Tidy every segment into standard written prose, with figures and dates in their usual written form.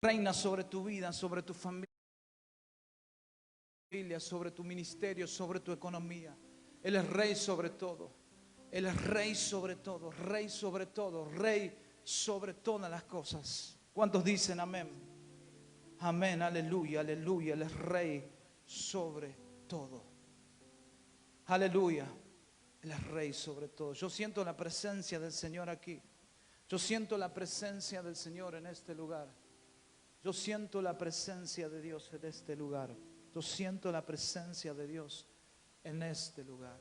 reina sobre tu vida, sobre tu familia, sobre tu ministerio, sobre tu economía. Él es rey sobre todo. Él es rey sobre todo, rey sobre todo, rey sobre todas las cosas. ¿Cuántos dicen amén? Amén, aleluya, aleluya. Él es rey sobre todo. Aleluya. Él es rey sobre todo. Yo siento la presencia del Señor aquí. Yo siento la presencia del Señor en este lugar. Yo siento la presencia de Dios en este lugar. Yo siento la presencia de Dios en este lugar.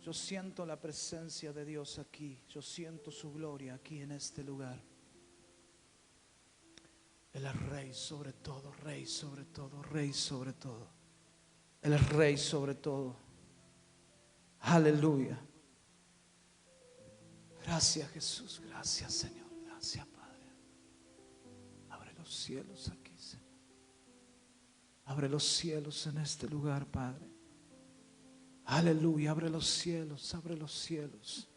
Yo siento la presencia de Dios aquí. Yo siento su gloria aquí en este lugar. Él es rey sobre todo, rey sobre todo, rey sobre todo. Él es rey sobre todo. Aleluya. Gracias, Jesús. Gracias, Señor. Gracias, Padre. Abre los cielos aquí, Señor. Abre los cielos en este lugar, Padre. Aleluya. Abre los cielos, abre los cielos.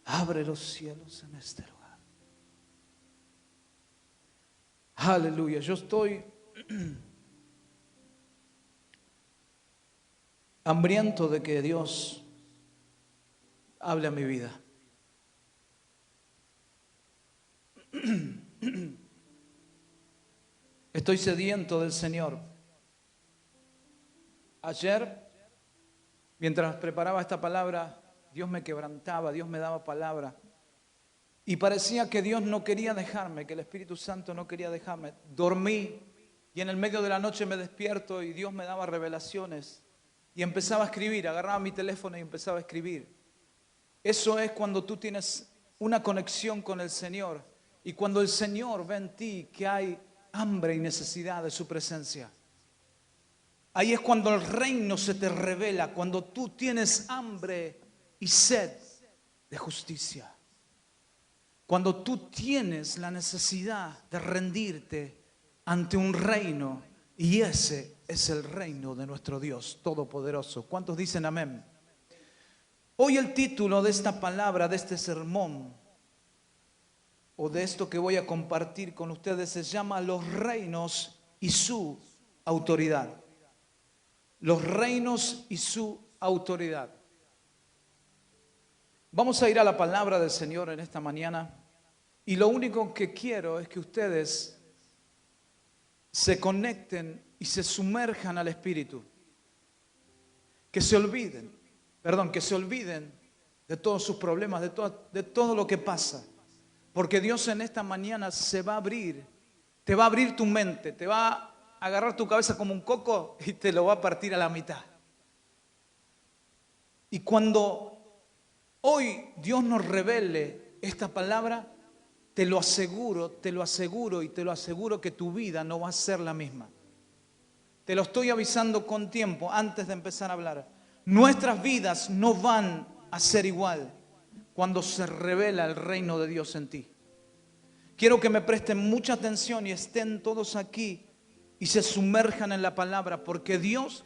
Abre los cielos en este lugar. Aleluya. Yo estoy hambriento de que Dios hable a mi vida. Estoy sediento del Señor. Ayer, mientras preparaba esta palabra, Dios me quebrantaba, Dios me daba palabra. Y parecía que Dios no quería dejarme, que el Espíritu Santo no quería dejarme. Dormí y en el medio de la noche me despierto y Dios me daba revelaciones. Y empezaba a escribir, agarraba mi teléfono y empezaba a escribir. Eso es cuando tú tienes una conexión con el Señor. Y cuando el Señor ve en ti que hay hambre y necesidad de su presencia. Ahí es cuando el reino se te revela, cuando tú tienes hambre y sed de justicia. Cuando tú tienes la necesidad de rendirte ante un reino, y ese es el reino de nuestro Dios Todopoderoso. ¿Cuántos dicen amén? Hoy el título de esta palabra, de este sermón, o de esto que voy a compartir con ustedes, se llama Los reinos y su autoridad. Los reinos y su autoridad. Vamos a ir a la palabra del Señor en esta mañana. Y lo único que quiero es que ustedes se conecten y se sumerjan al Espíritu. Que se olviden de todos sus problemas, de todo lo que pasa. Porque Dios en esta mañana se va a abrir, te va a abrir tu mente, te va a agarrar tu cabeza como un coco y te lo va a partir a la mitad. Y cuando hoy Dios nos revele esta palabra, te lo aseguro que tu vida no va a ser la misma. Te lo estoy avisando con tiempo antes de empezar a hablar. Nuestras vidas no van a ser igual cuando se revela el reino de Dios en ti. Quiero que me presten mucha atención y estén todos aquí y se sumerjan en la palabra, porque Dios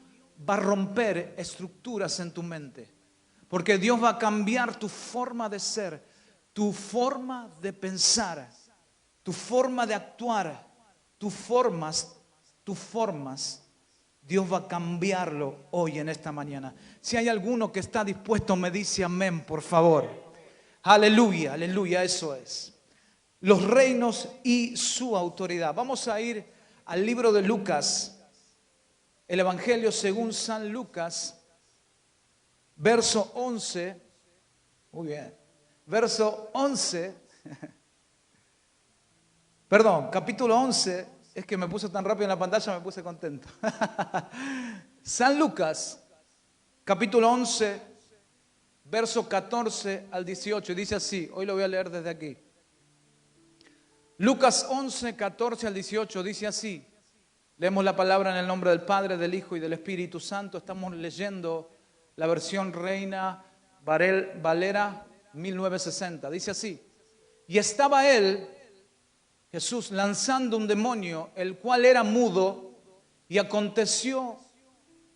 va a romper estructuras en tu mente. Porque Dios va a cambiar tu forma de ser, tu forma de pensar, tu forma de actuar, tus formas. Dios va a cambiarlo hoy en esta mañana. Si hay alguno que está dispuesto, me dice amén, por favor. Aleluya, aleluya, eso es. Los reinos y su autoridad. Vamos a ir al libro de Lucas, el Evangelio según San Lucas, verso 11. Muy bien. Verso 11. Perdón, capítulo 11. Es que me puse tan rápido en la pantalla, me puse contento. San Lucas, capítulo 11, verso 14 al 18. Dice así, hoy lo voy a leer desde aquí. Lucas 11, 14 al 18 dice así. Leemos la palabra en el nombre del Padre, del Hijo y del Espíritu Santo. Estamos leyendo la versión Reina Valera 1960. Dice así. Y estaba él, Jesús, lanzando un demonio, el cual era mudo, y aconteció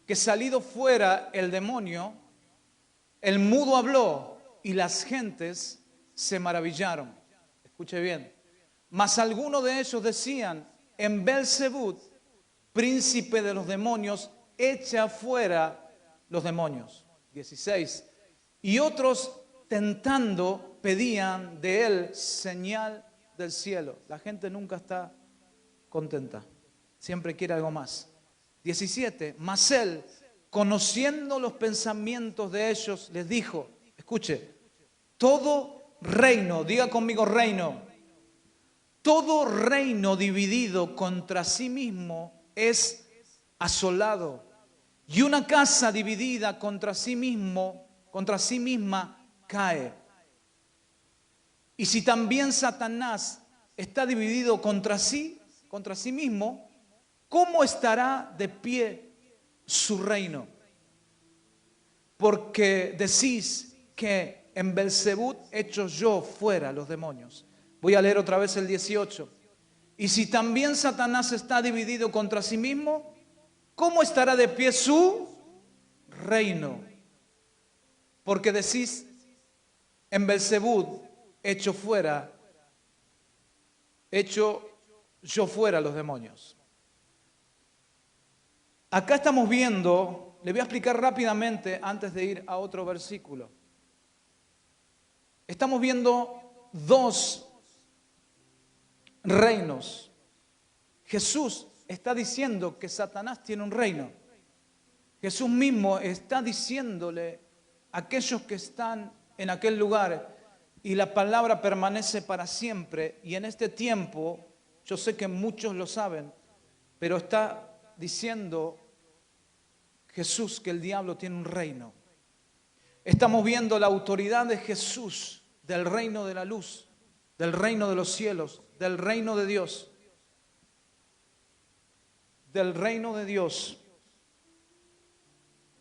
que salido fuera el demonio, el mudo habló y las gentes se maravillaron. Escuche bien. Mas algunos de ellos decían, en Belzebú, príncipe de los demonios, echa fuera los demonios. 16. Y otros, tentando, pedían de él señal del cielo. La gente nunca está contenta, siempre quiere algo más. 17. Mas él, conociendo los pensamientos de ellos, les dijo, escuche, todo reino, diga conmigo reino, todo reino dividido contra sí mismo es asolado, y una casa dividida contra sí misma cae. Y si también Satanás está dividido contra sí mismo, ¿cómo estará de pie su reino? Porque decís que en Belzebú echo yo fuera los demonios. Voy a leer otra vez el 18. Y si también Satanás está dividido contra sí mismo, ¿cómo estará de pie su reino? Porque decís, en Belzebú echo yo fuera los demonios. Acá estamos viendo, le voy a explicar rápidamente antes de ir a otro versículo. Estamos viendo dos reinos. Jesús está diciendo que Satanás tiene un reino. Jesús mismo está diciéndole a aquellos que están en aquel lugar, y la palabra permanece para siempre. Y en este tiempo, yo sé que muchos lo saben, pero está diciendo Jesús que el diablo tiene un reino. Estamos viendo la autoridad de Jesús, del reino de la luz, del reino de los cielos, del reino de Dios. Del reino de Dios.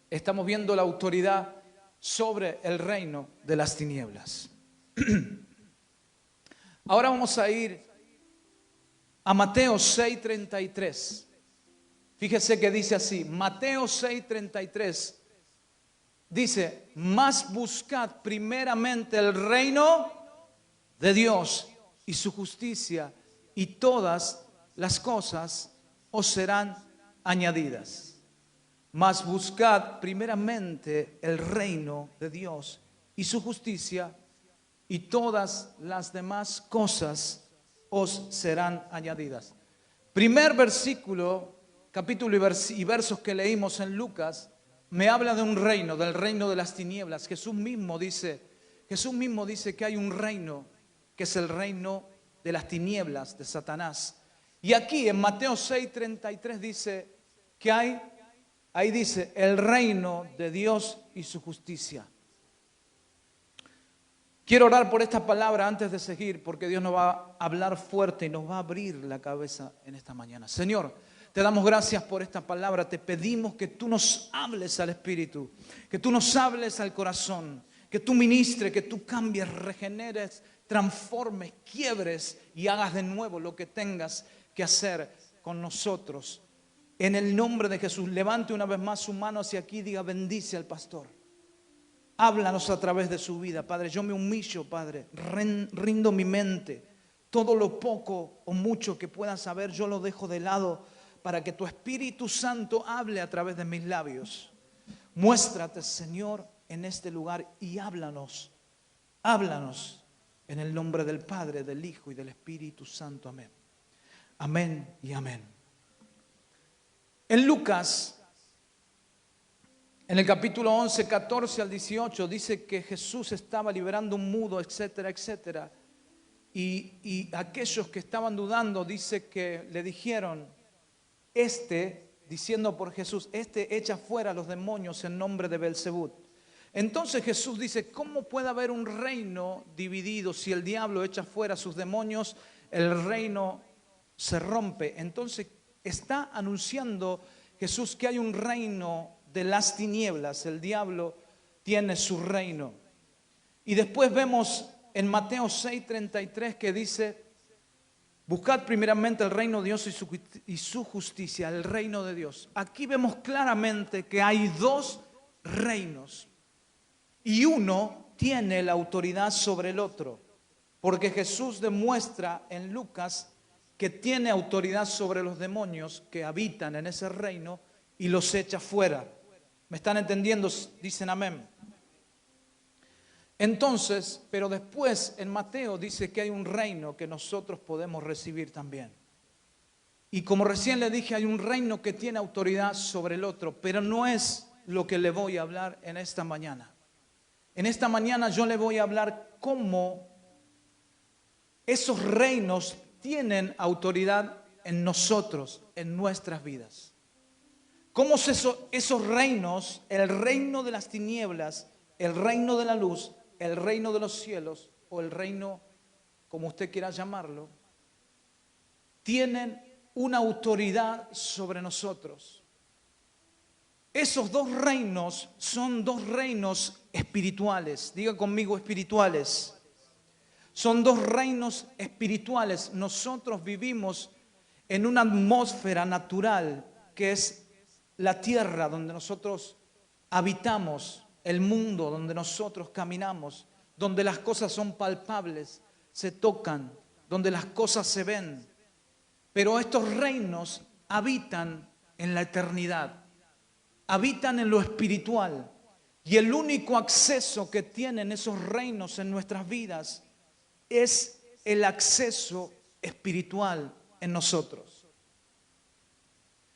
Estamos viendo la autoridad sobre el reino de las tinieblas. Ahora vamos a ir a Mateo 6:33. Fíjese que dice así, Mateo 6:33. Dice, mas buscad primeramente el reino de Dios y su justicia, y todas las cosas os serán añadidas. Mas buscad primeramente el reino de Dios y su justicia, y todas las demás cosas os serán añadidas. Primer versículo, capítulo y versos que leímos en Lucas, me habla de un reino, del reino de las tinieblas. Jesús mismo dice que hay un reino que es el reino de las tinieblas, de Satanás. Y aquí en Mateo 6:33 dice que ahí dice, el reino de Dios y su justicia. Quiero orar por esta palabra antes de seguir, porque Dios nos va a hablar fuerte y nos va a abrir la cabeza en esta mañana. Señor, te damos gracias por esta palabra. Te pedimos que tú nos hables al espíritu, que tú nos hables al corazón, que tú ministres, que tú cambies, regeneres, transformes, quiebres y hagas de nuevo lo que tengas que hacer con nosotros. En el nombre de Jesús, levante una vez más su mano hacia aquí y diga, bendice al pastor. Háblanos a través de su vida, Padre. Yo me humillo, Padre. Rindo mi mente. Todo lo poco o mucho que pueda saber, yo lo dejo de lado para que tu Espíritu Santo hable a través de mis labios. Muéstrate, Señor, en este lugar y háblanos. Háblanos en el nombre del Padre, del Hijo y del Espíritu Santo. Amén. Amén y amén. En Lucas, en el capítulo 11, 14 al 18, dice que Jesús estaba liberando un mudo, etcétera, etcétera. Y aquellos que estaban dudando, dice que le dijeron, diciendo por Jesús, echa fuera a los demonios en nombre de Belzebú. Entonces Jesús dice, ¿cómo puede haber un reino dividido? Si el diablo echa fuera a sus demonios, el reino se rompe. Entonces está anunciando Jesús que hay un reino de las tinieblas. El diablo tiene su reino. Y después vemos en Mateo 6:33 que dice, buscad primeramente el reino de Dios y su justicia, el reino de Dios. Aquí vemos claramente que hay dos reinos y uno tiene la autoridad sobre el otro. Porque Jesús demuestra en Lucas que tiene autoridad sobre los demonios que habitan en ese reino y los echa fuera. ¿Me están entendiendo? Dicen amén. Entonces, pero después en Mateo dice que hay un reino que nosotros podemos recibir también. Y como recién le dije, hay un reino que tiene autoridad sobre el otro, pero no es lo que le voy a hablar en esta mañana. En esta mañana yo le voy a hablar cómo esos reinos tienen autoridad en nosotros, en nuestras vidas. Cómo esos reinos, el reino de las tinieblas, el reino de la luz, el reino de los cielos o el reino, como usted quiera llamarlo, tienen una autoridad sobre nosotros. Esos dos reinos son dos reinos espirituales. Diga conmigo espirituales. Son dos reinos espirituales. Nosotros vivimos en una atmósfera natural que es la tierra donde nosotros habitamos, el mundo donde nosotros caminamos, donde las cosas son palpables, se tocan, donde las cosas se ven. Pero estos reinos habitan en la eternidad, habitan en lo espiritual. Y el único acceso que tienen esos reinos en nuestras vidas es el acceso espiritual en nosotros.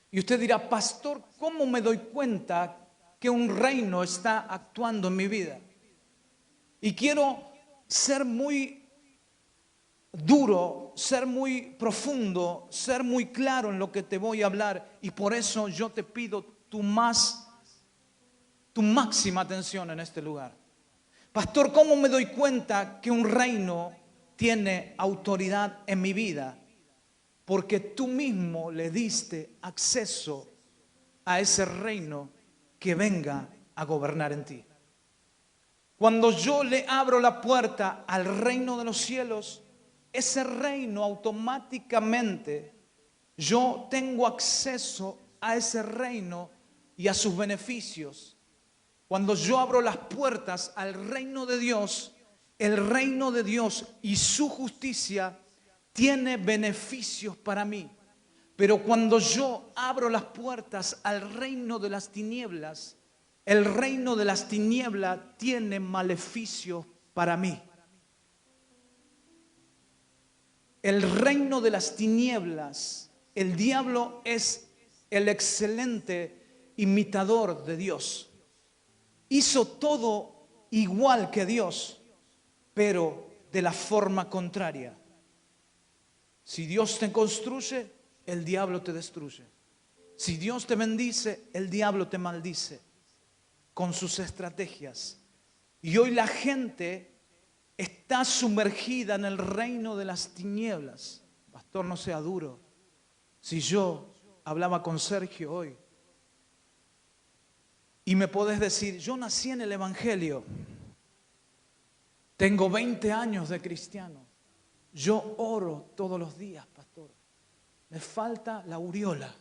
Y usted dirá, pastor, ¿cómo me doy cuenta que un reino está actuando en mi vida? Y quiero ser muy duro, ser muy profundo, ser muy claro en lo que te voy a hablar. Y por eso yo te pido tu máxima atención en este lugar. Pastor, ¿cómo me doy cuenta que un reino tiene autoridad en mi vida? Porque tú mismo le diste acceso a ese reino que venga a gobernar en ti. Cuando yo le abro la puerta al reino de los cielos, ese reino automáticamente, yo tengo acceso a ese reino y a sus beneficios. Cuando yo abro las puertas al reino de Dios, el reino de Dios y su justicia tiene beneficios para mí. Pero cuando yo abro las puertas al reino de las tinieblas, el reino de las tinieblas tiene maleficios para mí. El reino de las tinieblas, el diablo es el excelente imitador de Dios. Hizo todo igual que Dios, pero de la forma contraria. Si Dios te construye, el diablo te destruye. Si Dios te bendice, el diablo te maldice con sus estrategias. Y hoy la gente está sumergida en el reino de las tinieblas. Pastor, no sea duro. Si yo hablaba con Sergio hoy y me podés decir, yo nací en el Evangelio, tengo 20 años de cristiano, yo oro todos los días, pastor, me falta la aureola,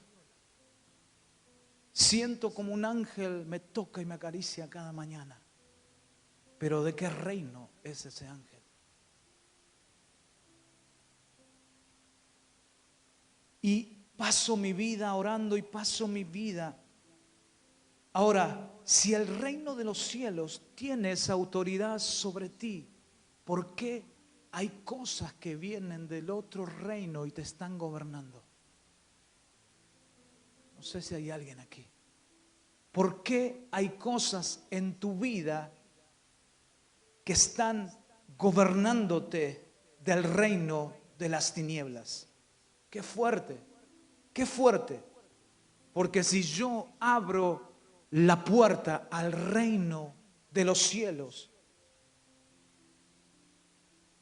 siento como un ángel me toca y me acaricia cada mañana, pero ¿de qué reino es ese ángel? Y paso mi vida orando y paso mi vida. Ahora, si el reino de los cielos tiene esa autoridad sobre ti, ¿por qué hay cosas que vienen del otro reino y te están gobernando? No sé si hay alguien aquí. ¿Por qué hay cosas en tu vida que están gobernándote del reino de las tinieblas? Qué fuerte, qué fuerte. Porque si yo abro la puerta al reino de los cielos,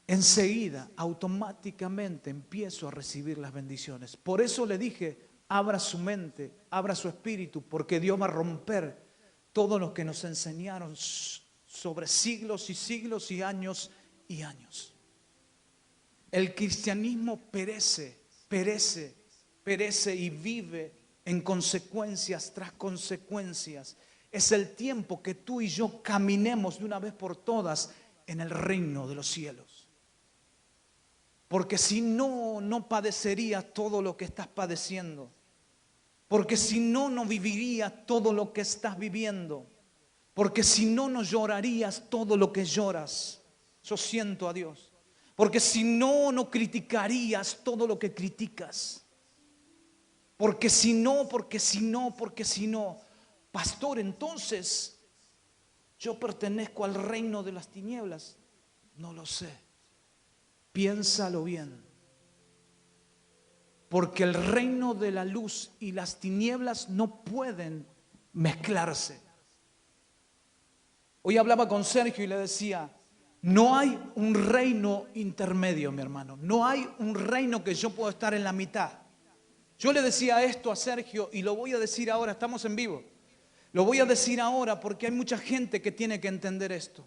enseguida, automáticamente empiezo a recibir las bendiciones. Por eso le dije, abra su mente, abra su espíritu, porque Dios va a romper todo lo que nos enseñaron sobre siglos y siglos y años y años. El cristianismo perece y vive en consecuencias tras consecuencias. Es el tiempo que tú y yo caminemos de una vez por todas en el reino de los cielos. Porque si no, no padecerías todo lo que estás padeciendo. Porque si no, no vivirías todo lo que estás viviendo. Porque si no, no llorarías todo lo que lloras. Yo siento a Dios. Porque si no, no criticarías todo lo que criticas. Porque si no, porque si no, porque si no. Pastor, entonces yo pertenezco al reino de las tinieblas. No lo sé. Piénsalo bien. Porque el reino de la luz y las tinieblas no pueden mezclarse. Hoy hablaba con Sergio y le decía, no hay un reino intermedio, mi hermano. No hay un reino que yo pueda estar en la mitad. Yo le decía esto a Sergio y lo voy a decir ahora, estamos en vivo. Lo voy a decir ahora porque hay mucha gente que tiene que entender esto.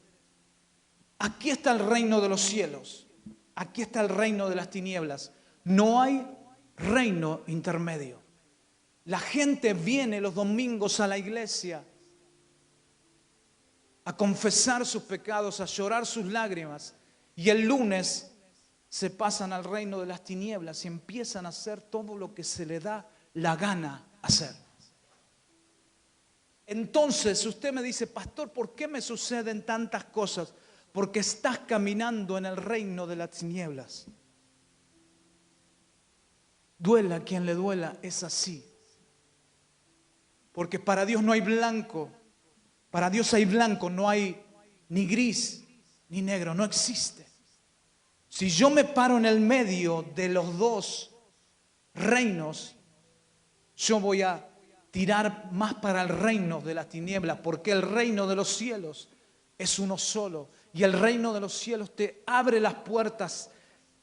Aquí está el reino de los cielos. Aquí está el reino de las tinieblas. No hay reino intermedio. La gente viene los domingos a la iglesia a confesar sus pecados, a llorar sus lágrimas, y el lunes se pasan al reino de las tinieblas y empiezan a hacer todo lo que se le da la gana hacer. Entonces usted me dice, pastor, ¿por qué me suceden tantas cosas? Porque estás caminando en el reino de las tinieblas. Duela a quien le duela, es así. Porque para Dios no hay blanco. Para Dios hay blanco, no hay ni gris ni negro, no existe. Si yo me paro en el medio de los dos reinos, yo voy a tirar más para el reino de las tinieblas, porque el reino de los cielos es uno solo. Y el reino de los cielos te abre las puertas,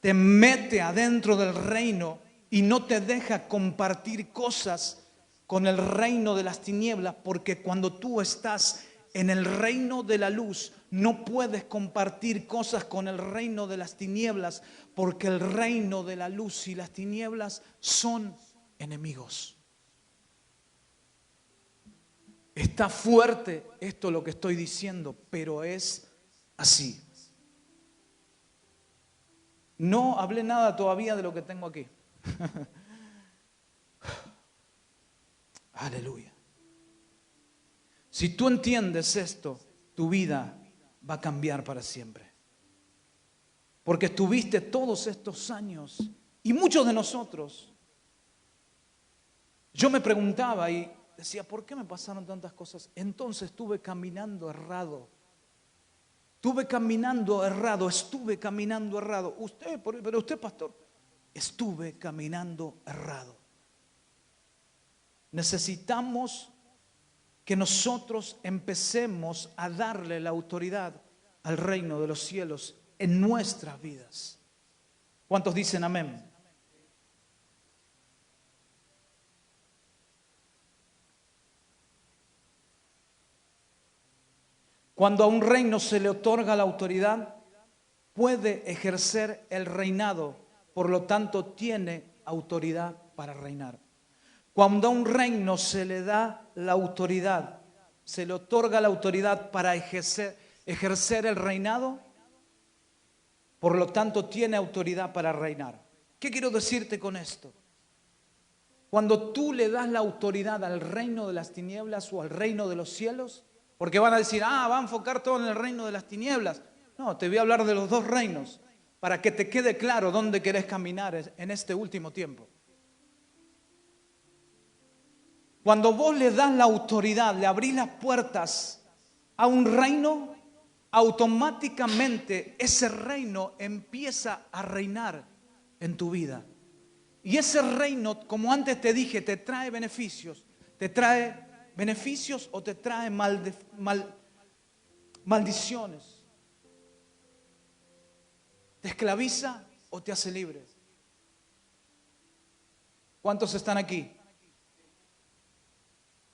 te mete adentro del reino y no te deja compartir cosas con el reino de las tinieblas, porque cuando tú estás en el reino de la luz, no puedes compartir cosas con el reino de las tinieblas, porque el reino de la luz y las tinieblas son enemigos. Está fuerte esto lo que estoy diciendo, pero es así. No hablé nada todavía de lo que tengo aquí. Aleluya. Si tú entiendes esto, tu vida va a cambiar para siempre. Porque estuviste todos estos años, y muchos de nosotros, yo me preguntaba y decía, ¿por qué me pasaron tantas cosas? Entonces estuve caminando errado. Estuve caminando errado. Pero usted, pastor, estuve caminando errado. Necesitamos que nosotros empecemos a darle la autoridad al reino de los cielos en nuestras vidas. ¿Cuántos dicen amén? Cuando a un reino se le otorga la autoridad, puede ejercer el reinado, por lo tanto tiene autoridad para reinar. Cuando a un reino se le da la autoridad, se le otorga la autoridad para ejercer el reinado, por lo tanto tiene autoridad para reinar. ¿Qué quiero decirte con esto? Cuando tú le das la autoridad al reino de las tinieblas o al reino de los cielos, porque van a decir, va a enfocar todo en el reino de las tinieblas. No, te voy a hablar de los dos reinos, para que te quede claro dónde querés caminar en este último tiempo. Cuando vos le das la autoridad, le abrís las puertas a un reino, automáticamente ese reino empieza a reinar en tu vida. Y ese reino, como antes te dije, te trae beneficios. Te trae beneficios o te trae maldiciones. Te esclaviza o te hace libre. ¿Cuántos están aquí?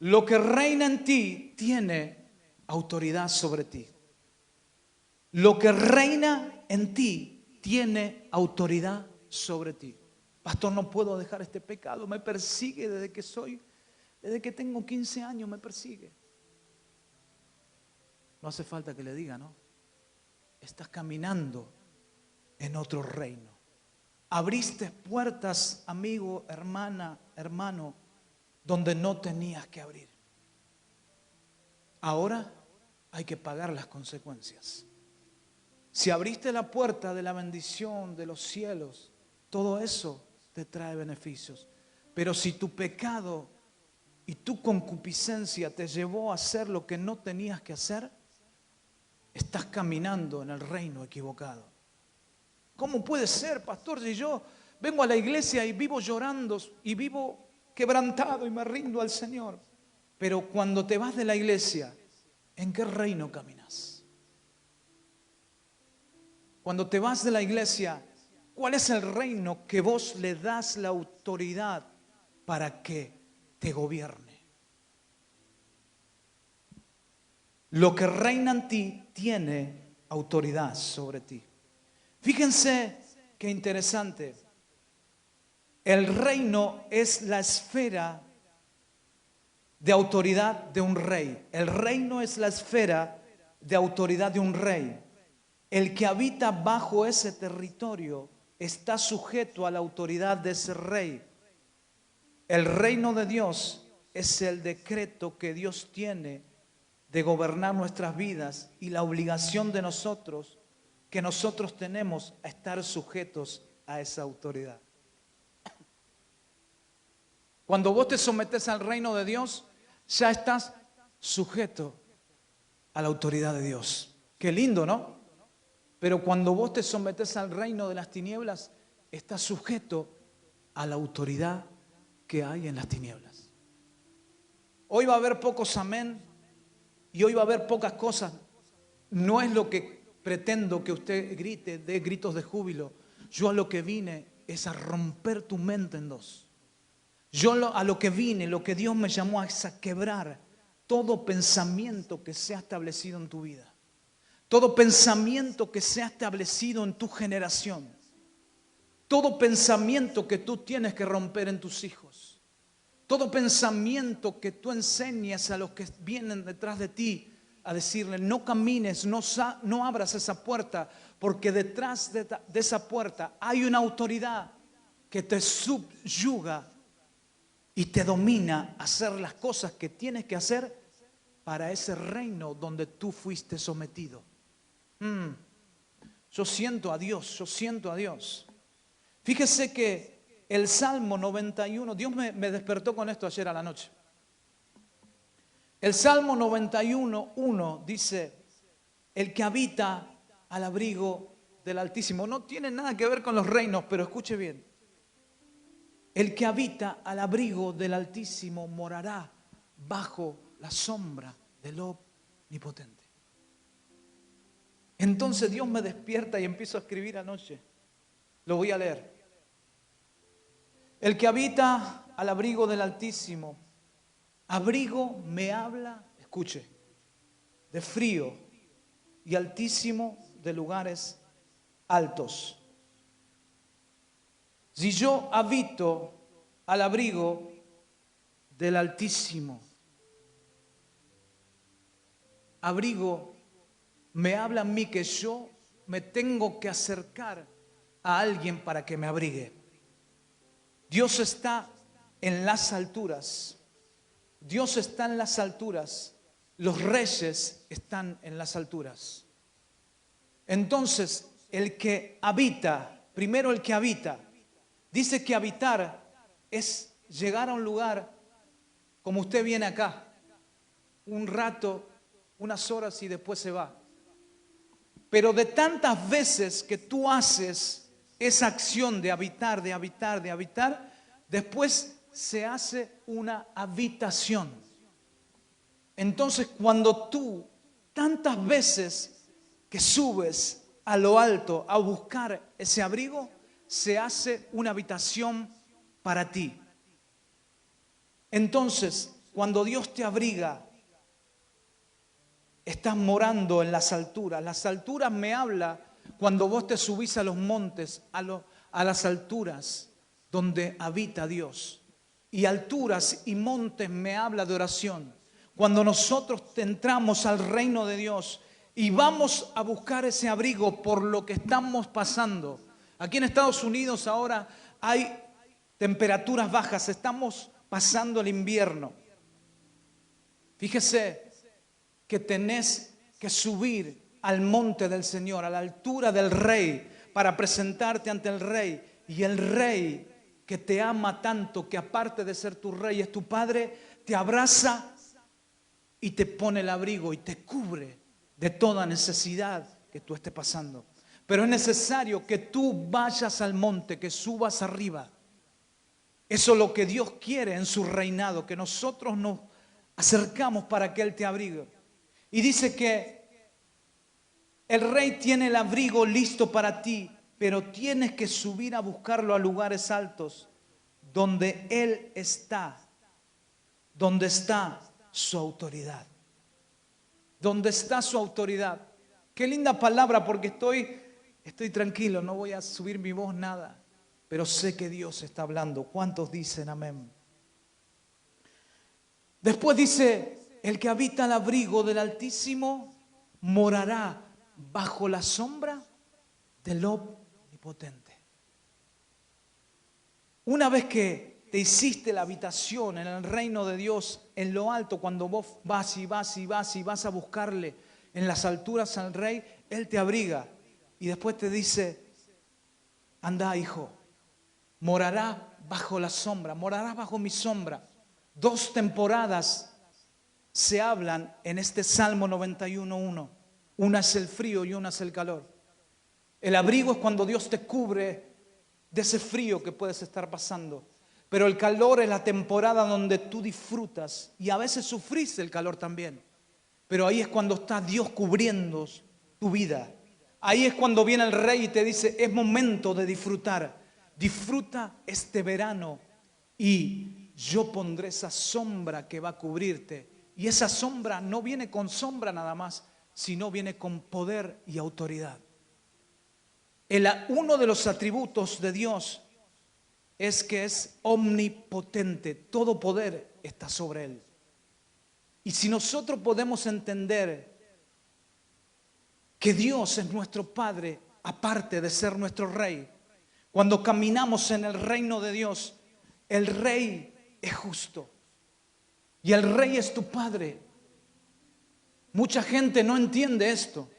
Lo que reina en ti tiene autoridad sobre ti. Lo que reina en ti tiene autoridad sobre ti. Pastor, no puedo dejar este pecado, me persigue desde que tengo 15 años me persigue. No hace falta que le diga, ¿no? Estás caminando en otro reino. Abriste puertas, amigo, hermana, hermano, donde no tenías que abrir. Ahora hay que pagar las consecuencias. Si abriste la puerta de la bendición, de los cielos, todo eso te trae beneficios. Pero si tu pecado y tu concupiscencia te llevó a hacer lo que no tenías que hacer, estás caminando en el reino equivocado. ¿Cómo puede ser, pastor, si yo vengo a la iglesia y vivo llorando y vivo quebrantado y me rindo al Señor? Pero cuando te vas de la iglesia, ¿en qué reino caminas? Cuando te vas de la iglesia, ¿cuál es el reino que vos le das la autoridad para que te gobierne? Lo que reina en ti tiene autoridad sobre ti. Fíjense qué interesante. El reino es la esfera de autoridad de un rey. El reino es la esfera de autoridad de un rey. El que habita bajo ese territorio está sujeto a la autoridad de ese rey. El reino de Dios es el decreto que Dios tiene de gobernar nuestras vidas y la obligación de nosotros, que nosotros tenemos a estar sujetos a esa autoridad. Cuando vos te sometes al reino de Dios, ya estás sujeto a la autoridad de Dios. Qué lindo, ¿no? Pero cuando vos te sometes al reino de las tinieblas, estás sujeto a la autoridad que hay en las tinieblas. Hoy va a haber pocos amén y hoy va a haber pocas cosas. No es lo que pretendo que usted grite, dé gritos de júbilo. Yo a lo que vine es a romper tu mente en dos. Yo a lo que vine, lo que Dios me llamó es a quebrar todo pensamiento que se ha establecido en tu vida. Todo pensamiento que se ha establecido en tu generación. Todo pensamiento que tú tienes que romper en tus hijos. Todo pensamiento que tú enseñas a los que vienen detrás de ti a decirle, no camines, no abras esa puerta, porque detrás de esa puerta hay una autoridad que te subyuga y te domina a hacer las cosas que tienes que hacer para ese reino donde tú fuiste sometido. Yo siento a Dios, yo siento a Dios. Fíjese que el Salmo 91, Dios me despertó con esto ayer a la noche. El Salmo 91:1 dice, el que habita al abrigo del Altísimo. No tiene nada que ver con los reinos, pero escuche bien. El que habita al abrigo del Altísimo morará bajo la sombra del Omnipotente. Entonces Dios me despierta y empiezo a escribir anoche. Lo voy a leer. El que habita al abrigo del Altísimo. Abrigo me habla, escuche, de frío y altísimo de lugares altos. Si yo habito al abrigo del Altísimo, abrigo me habla a mí que yo me tengo que acercar a alguien para que me abrigue. Dios está en las alturas. Dios está en las alturas. Los reyes están en las alturas. Entonces, el que habita, primero el que habita, dice que habitar es llegar a un lugar como usted viene acá, un rato, unas horas y después se va. Pero de tantas veces que tú haces esa acción de habitar, después se hace una habitación. Entonces, cuando tú tantas veces que subes a lo alto a buscar ese abrigo, se hace una habitación para ti. Entonces, cuando Dios te abriga, estás morando en las alturas. Las alturas me habla cuando vos te subís a los montes, a las alturas donde habita Dios. Y alturas y montes me habla de oración. Cuando nosotros entramos al reino de Dios y vamos a buscar ese abrigo por lo que estamos pasando, Aquí en Estados Unidos ahora hay temperaturas bajas, estamos pasando el invierno. Fíjese que tenés que subir al monte del Señor, a la altura del Rey, para presentarte ante el Rey. Y el Rey que te ama tanto, que aparte de ser tu Rey, es tu Padre, te abraza y te pone el abrigo y te cubre de toda necesidad que tú estés pasando. Pero es necesario que tú vayas al monte, que subas arriba. Eso es lo que Dios quiere en su reinado, que nosotros nos acercamos para que Él te abrigue. Y dice que el Rey tiene el abrigo listo para ti, pero tienes que subir a buscarlo a lugares altos, donde Él está, donde está su autoridad. Donde está su autoridad. Qué linda palabra, porque estoy tranquilo, no voy a subir mi voz, nada. Pero sé que Dios está hablando. ¿Cuántos dicen amén? Después dice, el que habita al abrigo del Altísimo morará bajo la sombra del Omnipotente. Una vez que te hiciste la habitación en el reino de Dios, en lo alto, cuando vos vas y vas y vas y vas a buscarle en las alturas al Rey, Él te abriga y después te dice, anda hijo, morará bajo la sombra, morarás bajo mi sombra. 2 temporadas se hablan en este Salmo 91:1. Una es el frío y una es el calor. El abrigo es cuando Dios te cubre de ese frío que puedes estar pasando. Pero el calor es la temporada donde tú disfrutas y a veces sufrís el calor también. Pero ahí es cuando está Dios cubriendo tu vida. Ahí es cuando viene el Rey y te dice, es momento de disfrutar. Disfruta este verano y yo pondré esa sombra que va a cubrirte. Y esa sombra no viene con sombra nada más, sino viene con poder y autoridad. Uno de los atributos de Dios es que es omnipotente, todo poder está sobre Él. Y si nosotros podemos entender que Dios es nuestro Padre, aparte de ser nuestro Rey, cuando caminamos en el reino de Dios, el Rey es justo y el Rey es tu Padre. Mucha gente no entiende esto.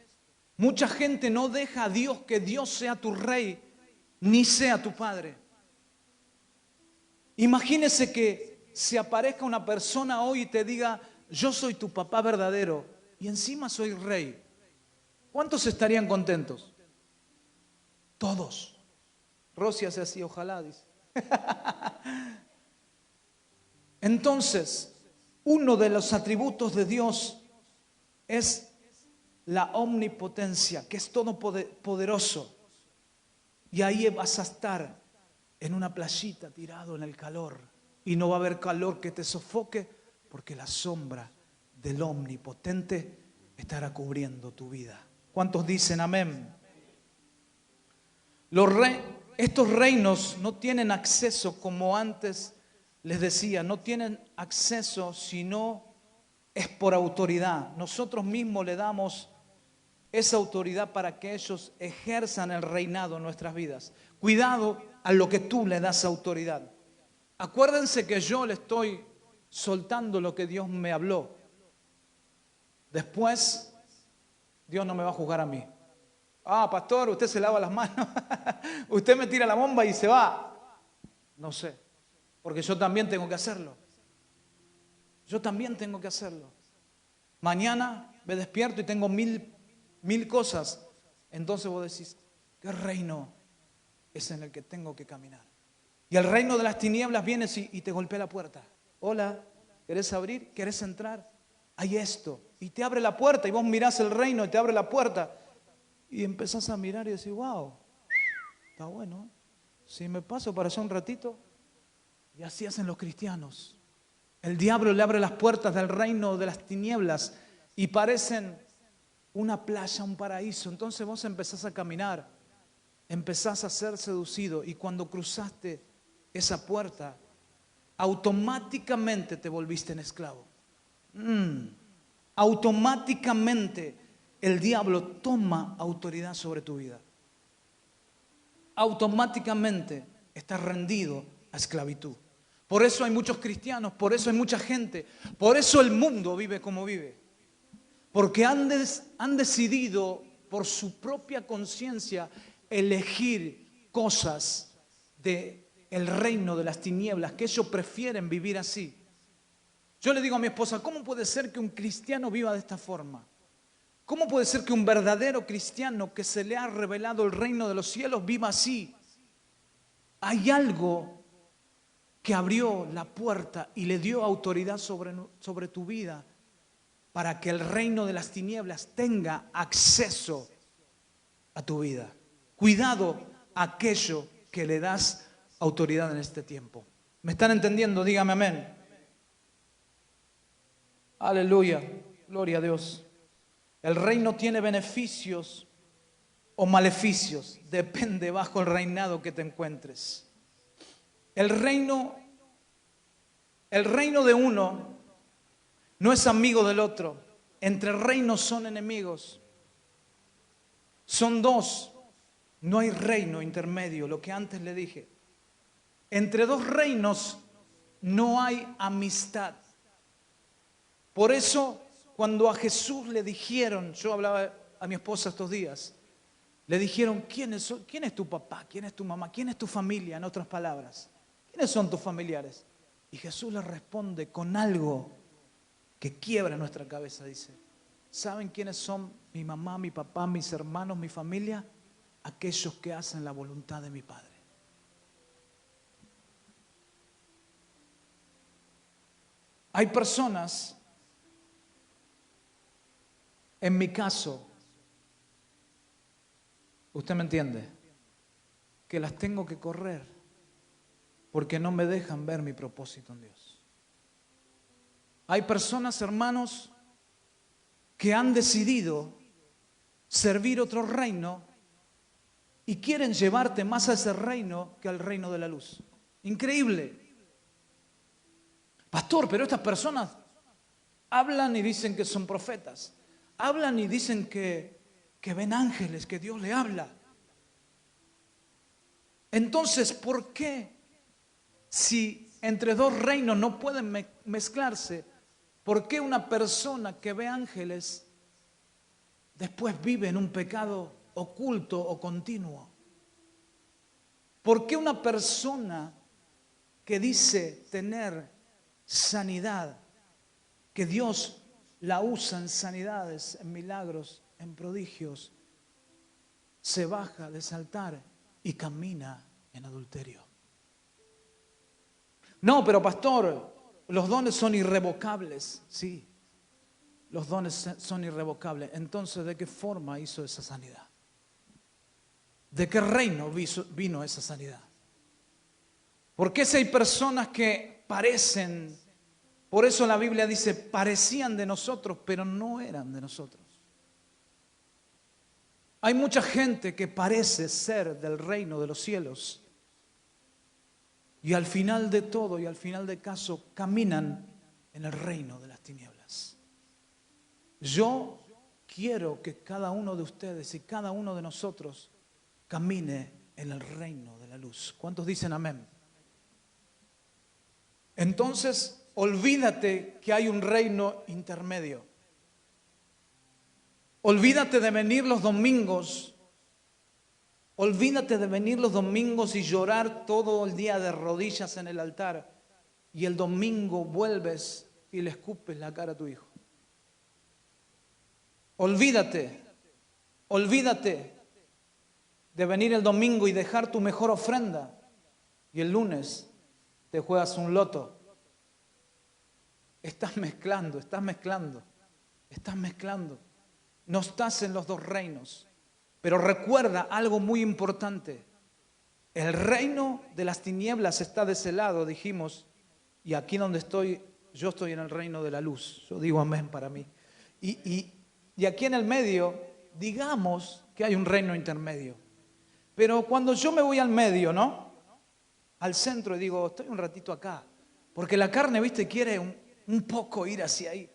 Mucha gente no deja a Dios que Dios sea tu Rey, ni sea tu Padre. Imagínese que se aparezca una persona hoy y te diga, yo soy tu papá verdadero y encima soy Rey. ¿Cuántos estarían contentos? Todos. Rosy hace así, ojalá, dice. Entonces, uno de los atributos de Dios es la omnipotencia, que es todopoderoso. Y ahí vas a estar en una playita tirado en el calor. Y no va a haber calor que te sofoque, porque la sombra del omnipotente estará cubriendo tu vida. ¿Cuántos dicen amén? Estos reinos no tienen acceso, como antes les decía, no tienen acceso si no es por autoridad. Nosotros mismos le damos esa autoridad para que ellos ejerzan el reinado en nuestras vidas. Cuidado a lo que tú le das autoridad. Acuérdense que yo le estoy soltando lo que Dios me habló. Después, Dios no me va a juzgar a mí. Ah, pastor, usted se lava las manos. Usted me tira la bomba y se va. No sé, porque yo también tengo que hacerlo. Yo también tengo que hacerlo. Mañana me despierto y tengo mil cosas. Entonces vos decís, ¿qué reino es en el que tengo que caminar? Y el reino de las tinieblas viene y te golpea la puerta. Hola, ¿querés abrir? ¿Querés entrar? Hay esto. Y te abre la puerta y vos mirás el reino y te abre la puerta. Y empezás a mirar y decís, wow, está bueno. Si me paso para allá un ratito. Y así hacen los cristianos. El diablo le abre las puertas del reino de las tinieblas y parecen una playa, un paraíso. Entonces vos empezás a caminar, empezás a ser seducido y cuando cruzaste esa puerta, automáticamente te volviste en esclavo. Automáticamente el diablo toma autoridad sobre tu vida. automáticamente estás rendido a esclavitud. Por eso hay muchos cristianos, por eso hay mucha gente, por eso el mundo vive como vive. Porque han decidido por su propia conciencia elegir cosas del reino de las tinieblas, que ellos prefieren vivir así. Yo le digo a mi esposa, ¿cómo puede ser que un cristiano viva de esta forma? ¿Cómo puede ser que un verdadero cristiano que se le ha revelado el reino de los cielos viva así? Hay algo que abrió la puerta y le dio autoridad sobre tu vida para que el reino de las tinieblas tenga acceso a tu vida. Cuidado a aquello que le das autoridad en este tiempo. ¿Me están entendiendo? Dígame amén. Aleluya, gloria a Dios. El reino tiene beneficios o maleficios, depende bajo el reinado que te encuentres. El reino de uno no es amigo del otro. Entre reinos son enemigos. Son dos. No hay reino intermedio, lo que antes le dije. Entre dos reinos no hay amistad. Por eso, cuando a Jesús le dijeron, yo hablaba a mi esposa estos días, le dijeron, ¿quién es tu papá? ¿Quién es tu mamá? ¿Quién es tu familia? En otras palabras, ¿quiénes son tus familiares? Y Jesús le responde con algo que quiebra nuestra cabeza, dice, ¿saben quiénes son mi mamá, mi papá, mis hermanos, mi familia? Aquellos que hacen la voluntad de mi Padre. Hay personas, en mi caso, usted me entiende, que las tengo que correr porque no me dejan ver mi propósito en Dios. Hay personas, hermanos, que han decidido servir otro reino y quieren llevarte más a ese reino que al reino de la luz. Increíble. Pastor, pero estas personas hablan y dicen que son profetas. Hablan y dicen que ven ángeles, que Dios le habla. Entonces, ¿por qué si entre dos reinos no pueden mezclarse? ¿Por qué una persona que ve ángeles después vive en un pecado oculto o continuo? ¿Por qué una persona que dice tener sanidad, que Dios la usa en sanidades, en milagros, en prodigios, se baja del altar y camina en adulterio? No, pero pastor, los dones son irrevocables. Sí, los dones son irrevocables. Entonces, ¿de qué forma hizo esa sanidad? ¿De qué reino vino esa sanidad? Porque si hay personas que parecen, por eso la Biblia dice, parecían de nosotros, pero no eran de nosotros. Hay mucha gente que parece ser del reino de los cielos y al final de todo y al final del caso caminan en el reino de las tinieblas. Yo quiero que cada uno de ustedes y cada uno de nosotros camine en el reino de la luz. ¿Cuántos dicen amén? Entonces, olvídate que hay un reino intermedio. Olvídate de venir los domingos. Olvídate de venir los domingos y llorar todo el día de rodillas en el altar y el domingo vuelves y le escupes la cara a tu hijo. Olvídate de venir el domingo y dejar tu mejor ofrenda y el lunes te juegas un loto. Estás mezclando. No estás en los dos reinos. Pero recuerda algo muy importante. El reino de las tinieblas está de ese lado, dijimos, y aquí donde estoy, yo estoy en el reino de la luz. Yo digo amén para mí. Y aquí en el medio, digamos que hay un reino intermedio. Pero cuando yo me voy al medio, ¿no? Al centro y digo, estoy un ratito acá. Porque la carne, viste, quiere un poco ir hacia ahí.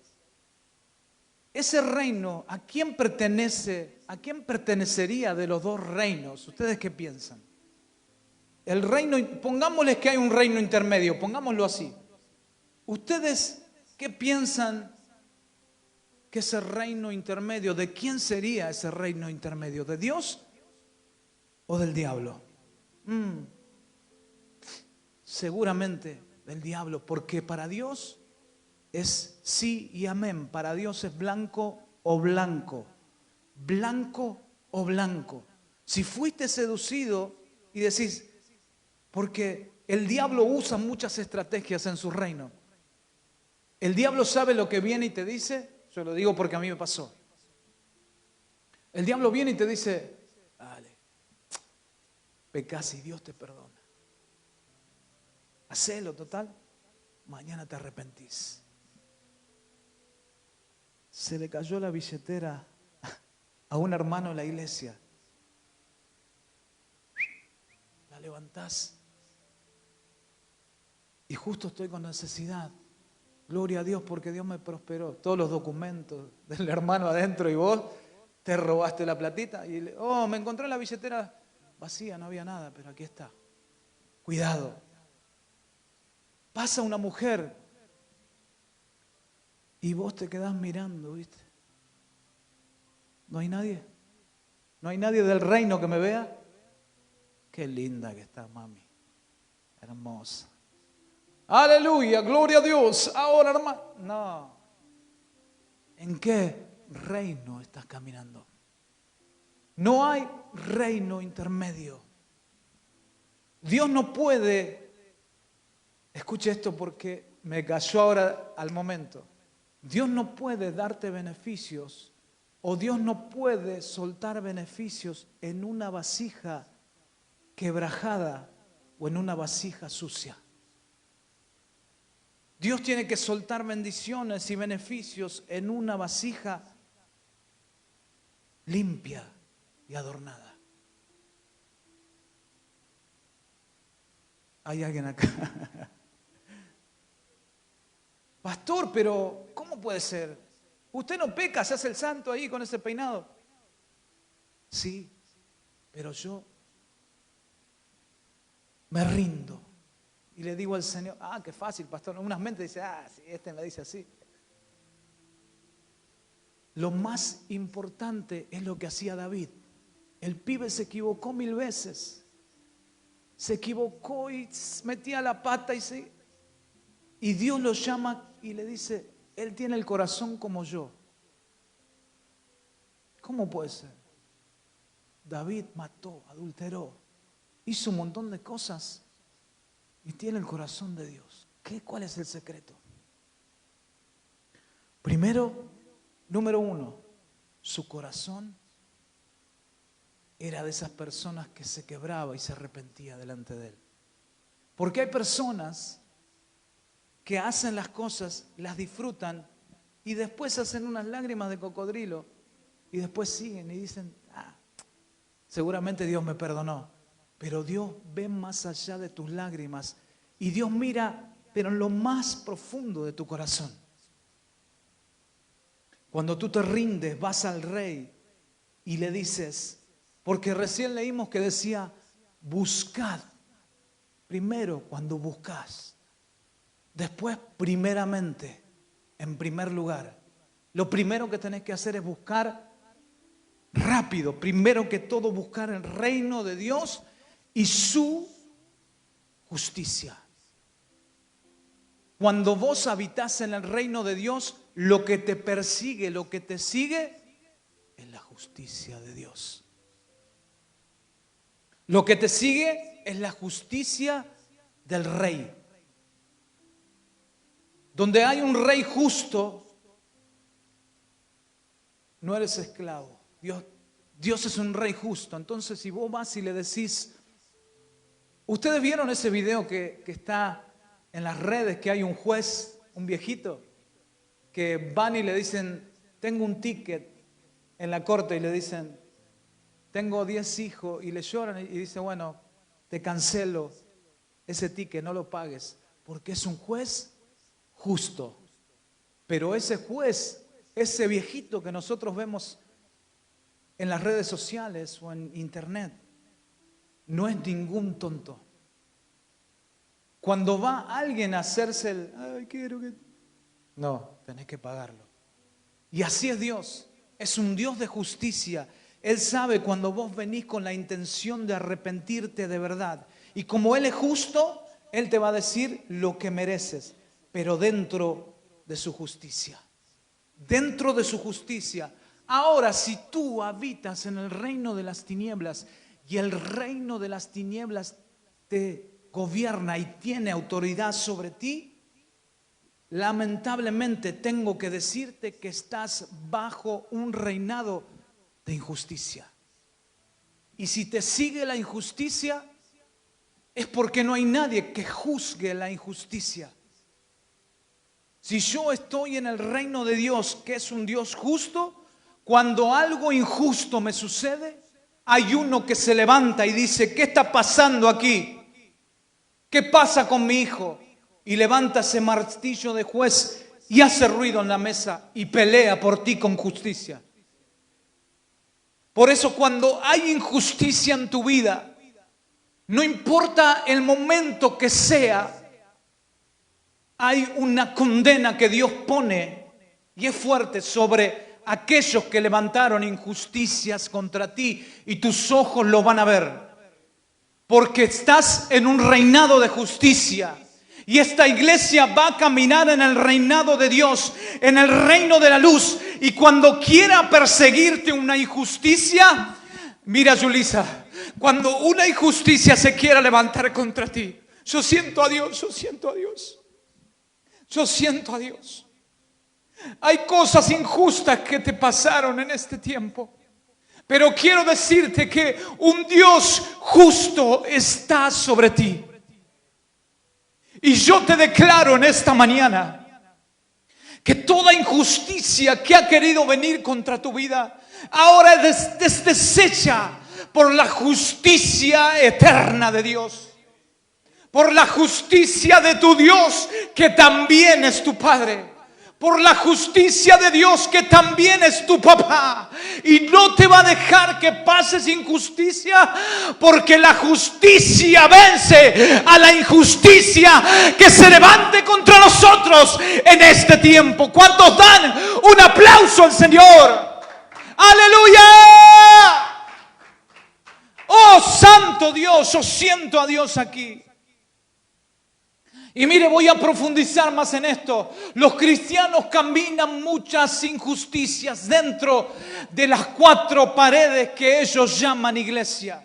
Ese reino, ¿a quién pertenece? ¿A quién pertenecería de los dos reinos? ¿Ustedes qué piensan? El reino, pongámosles que hay un reino intermedio, pongámoslo así. ¿Ustedes qué piensan que ese reino intermedio, de quién sería ese reino intermedio? ¿De Dios o del diablo? Seguramente del diablo, porque para Dios es sí y amén. Para Dios es blanco o blanco. Blanco o blanco. Si fuiste seducido y decís, porque el diablo usa muchas estrategias en su reino. El diablo sabe lo que viene y te dice, yo lo digo porque a mí me pasó. El diablo viene y te dice, dale, pecás y Dios te perdona. Hacelo, total, mañana te arrepentís. Se le cayó la billetera a un hermano en la iglesia. La levantás y justo estoy con necesidad. Gloria a Dios porque Dios me prosperó. Todos los documentos del hermano adentro y vos te robaste la platita. Y me encontré la billetera vacía, no había nada, pero aquí está. Cuidado. Pasa una mujer y vos te quedás mirando, ¿viste? ¿No hay nadie? ¿No hay nadie del reino que me vea? Qué linda que está, mami. Hermosa. Aleluya, gloria a Dios. Ahora, hermano. No. ¿En qué reino estás caminando? No hay reino intermedio. Dios no puede, escuche esto porque me cayó ahora al momento. Dios no puede darte beneficios o Dios no puede soltar beneficios en una vasija quebrajada o en una vasija sucia. Dios tiene que soltar bendiciones y beneficios en una vasija limpia y adornada. ¿Hay alguien acá? Pastor, pero ¿cómo puede ser? ¿Usted no peca, se hace el santo ahí con ese peinado? Sí, pero yo me rindo y le digo al Señor, qué fácil, pastor. Unas mentes dicen, sí, este me dice así. Lo más importante es lo que hacía David. El pibe se equivocó 1000 veces. Se equivocó y metía la pata y Dios lo llama y le dice, él tiene el corazón como yo. ¿Cómo puede ser? David mató, adulteró, hizo un montón de cosas y tiene el corazón de Dios. ¿Cuál es el secreto? Primero, número 1, su corazón era de esas personas que se quebraba y se arrepentía delante de él. Porque hay personas que hacen las cosas, las disfrutan y después hacen unas lágrimas de cocodrilo y después siguen y dicen, seguramente Dios me perdonó. Pero Dios ve más allá de tus lágrimas y Dios mira, pero en lo más profundo de tu corazón. Cuando tú te rindes, vas al rey y le dices, porque recién leímos que decía, buscad. Primero cuando buscas. Después, primeramente, en primer lugar, lo primero que tenés que hacer es buscar rápido, primero que todo buscar el reino de Dios y su justicia. Cuando vos habitás en el reino de Dios, lo que te persigue, lo que te sigue, es la justicia de Dios. Lo que te sigue es la justicia del rey. Donde hay un rey justo, no eres esclavo. Dios es un rey justo. Entonces, si vos vas y le decís, ¿ustedes vieron ese video que está en las redes, que hay un juez, un viejito, que van y le dicen, tengo un ticket en la corte y le dicen, tengo 10 hijos y le lloran y dice, bueno, te cancelo ese ticket, no lo pagues, porque es un juez justo. Pero ese juez, ese viejito que nosotros vemos en las redes sociales o en internet, no es ningún tonto. Cuando va alguien a hacerse ay, quiero que... No, tenés que pagarlo. Y así es Dios. Es un Dios de justicia. Él sabe cuando vos venís con la intención de arrepentirte de verdad. Y como Él es justo, Él te va a decir lo que mereces, pero dentro de su justicia. Dentro de su justicia. Ahora, si tú habitas en el reino de las tinieblas y el reino de las tinieblas te gobierna y tiene autoridad sobre ti, lamentablemente tengo que decirte que estás bajo un reinado de injusticia. Y si te sigue la injusticia, es porque no hay nadie que juzgue la injusticia. Si yo estoy en el reino de Dios, que es un Dios justo, cuando algo injusto me sucede, hay uno que se levanta y dice, ¿qué está pasando aquí? ¿Qué pasa con mi hijo? Y levanta ese martillo de juez y hace ruido en la mesa y pelea por ti con justicia. Por eso cuando hay injusticia en tu vida, no importa el momento que sea, hay una condena que Dios pone y es fuerte sobre aquellos que levantaron injusticias contra ti y tus ojos lo van a ver. Porque estás en un reinado de justicia. Y esta iglesia va a caminar en el reinado de Dios, en el reino de la luz. Y cuando quiera perseguirte una injusticia, mira, Yulisa, cuando una injusticia se quiera levantar contra ti, yo siento a Dios, yo siento a Dios. Yo siento a Dios. Hay cosas injustas que te pasaron en este tiempo. Pero quiero decirte que un Dios justo está sobre ti. Y yo te declaro en esta mañana que toda injusticia que ha querido venir contra tu vida ahora es deshecha por la justicia eterna de Dios. Por la justicia de tu Dios, que también es tu Padre. Por la justicia de Dios, que también es tu papá. Y no te va a dejar que pases injusticia, porque la justicia vence a la injusticia que se levante contra nosotros en este tiempo. ¿Cuántos dan un aplauso al Señor? ¡Aleluya! ¡Oh, santo Dios! Yo siento a Dios aquí. Y mire, voy a profundizar más en esto. Los cristianos caminan muchas injusticias dentro de las 4 paredes que ellos llaman iglesia.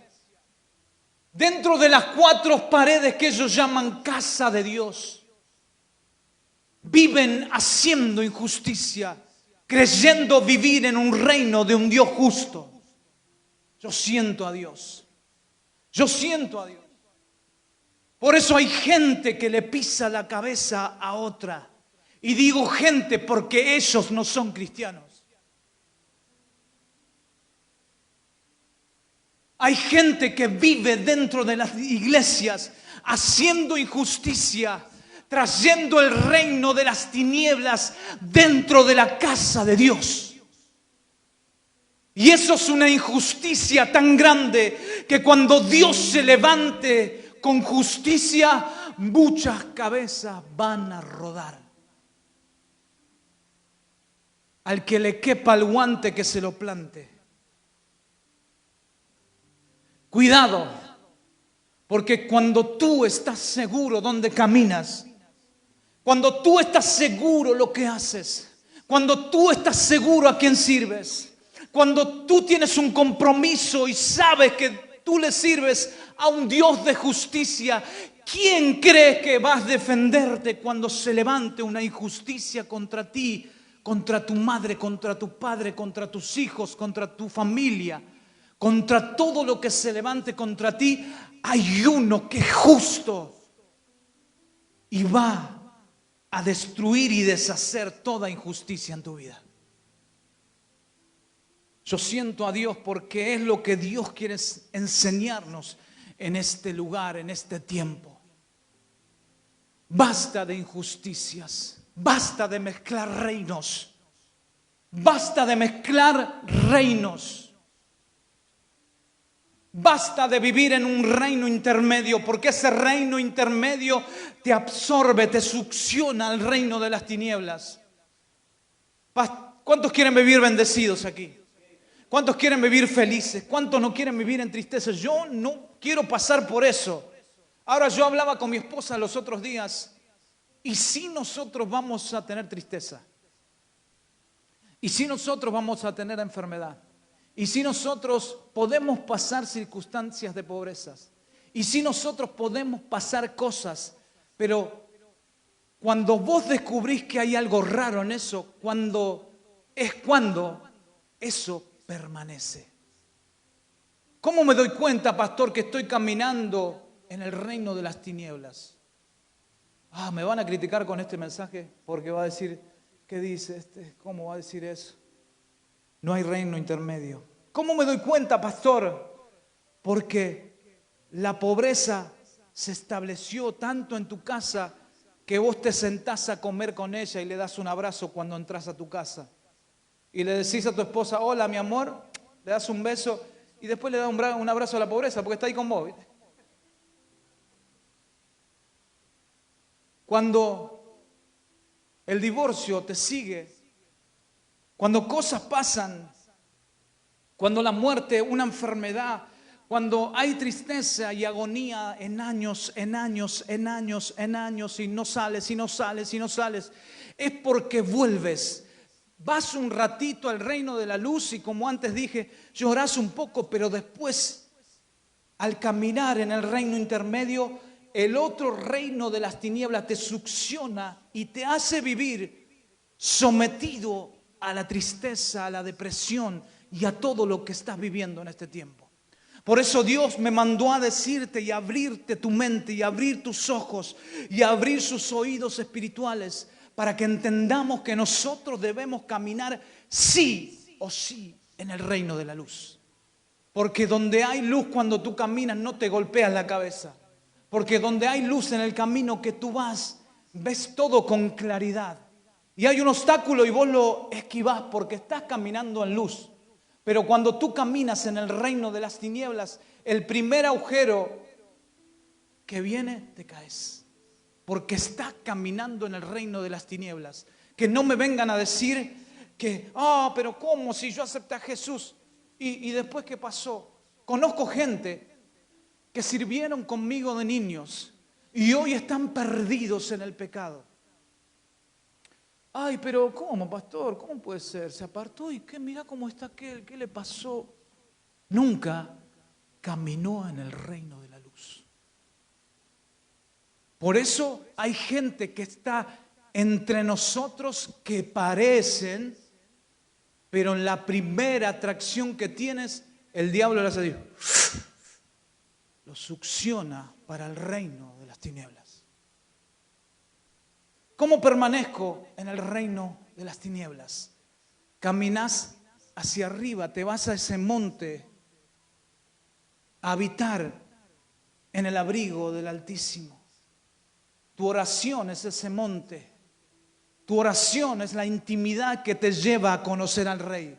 Dentro de las 4 paredes que ellos llaman casa de Dios. Viven haciendo injusticia, creyendo vivir en un reino de un Dios justo. Yo siento a Dios. Yo siento a Dios. Por eso hay gente que le pisa la cabeza a otra. Y digo gente porque ellos no son cristianos. Hay gente que vive dentro de las iglesias haciendo injusticia, trayendo el reino de las tinieblas dentro de la casa de Dios. Y eso es una injusticia tan grande que cuando Dios se levante con justicia, muchas cabezas van a rodar. Al que le quepa el guante, que se lo plante. Cuidado, porque cuando tú estás seguro dónde caminas, cuando tú estás seguro lo que haces, cuando tú estás seguro a quién sirves, cuando tú tienes un compromiso y sabes que tú le sirves a un Dios de justicia, ¿quién cree que vas a defenderte cuando se levante una injusticia contra ti, contra tu madre, contra tu padre, contra tus hijos, contra tu familia, contra todo lo que se levante contra ti? Hay uno que es justo y va a destruir y deshacer toda injusticia en tu vida. Yo siento a Dios porque es lo que Dios quiere enseñarnos en este lugar, en este tiempo. Basta de injusticias, basta de mezclar reinos, basta de mezclar reinos, basta de vivir en un reino intermedio, porque ese reino intermedio te absorbe, te succiona al reino de las tinieblas. ¿Cuántos quieren vivir bendecidos aquí? ¿Cuántos quieren vivir felices? ¿Cuántos no quieren vivir en tristeza? Yo no quiero pasar por eso. Ahora, yo hablaba con mi esposa los otros días, y si nosotros vamos a tener tristeza, y si nosotros vamos a tener enfermedad, y si nosotros podemos pasar circunstancias de pobrezas, y si nosotros podemos pasar cosas, pero cuando vos descubrís que hay algo raro en eso, cuando eso permanece. ¿Cómo me doy cuenta, pastor, que estoy caminando en el reino de las tinieblas? Me van a criticar con este mensaje porque va a decir, ¿qué dice este? ¿Cómo va a decir eso? No hay reino intermedio. ¿Cómo me doy cuenta, pastor? Porque la pobreza se estableció tanto en tu casa que vos te sentás a comer con ella y le das un abrazo cuando entras a tu casa. Y le decís a tu esposa, hola mi amor, le das un beso y después le das un abrazo a la pobreza porque está ahí con vos, ¿viste? Cuando el divorcio te sigue, cuando cosas pasan, cuando la muerte, una enfermedad, cuando hay tristeza y agonía en años, y no sales, es porque vuelves. Vas un ratito al reino de la luz y, como antes dije, llorás un poco, pero después, al caminar en el reino intermedio, el otro reino de las tinieblas te succiona y te hace vivir sometido a la tristeza, a la depresión y a todo lo que estás viviendo en este tiempo. Por eso Dios me mandó a decirte y abrirte tu mente y abrir tus ojos y abrir sus oídos espirituales para que entendamos que nosotros debemos caminar sí o sí en el reino de la luz. Porque donde hay luz cuando tú caminas no te golpeas la cabeza. Porque donde hay luz en el camino que tú vas, ves todo con claridad. Y hay un obstáculo y vos lo esquivás porque estás caminando en luz. Pero cuando tú caminas en el reino de las tinieblas, el primer agujero que viene, te caes. Porque estás caminando en el reino de las tinieblas. Que no me vengan a decir que, pero ¿cómo si yo acepté a Jesús? ¿Y después qué pasó? Conozco gente que sirvieron conmigo de niños y hoy están perdidos en el pecado. Pero ¿cómo, pastor? ¿Cómo puede ser? Se apartó y mira cómo está aquel, ¿qué le pasó? Nunca caminó en el reino de la luz. Por eso hay gente que está entre nosotros que parecen, pero en la primera atracción que tienes, el diablo le hace decir, lo succiona para el reino de las tinieblas. ¿Cómo permanezco en el reino de las tinieblas? Caminas hacia arriba, te vas a ese monte a habitar en el abrigo del Altísimo. Tu oración es ese monte. Tu oración es la intimidad que te lleva a conocer al Rey.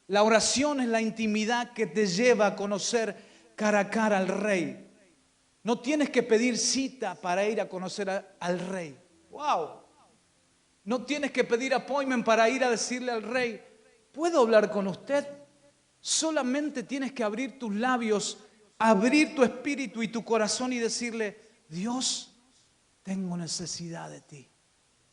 La oración es la intimidad que te lleva a conocer cara a cara al Rey. No tienes que pedir cita para ir a conocer al Rey. ¡Wow! No tienes que pedir appointment para ir a decirle al Rey, ¿puedo hablar con usted? Solamente tienes que abrir tus labios, abrir tu espíritu y tu corazón y decirle, Dios, tengo necesidad de ti.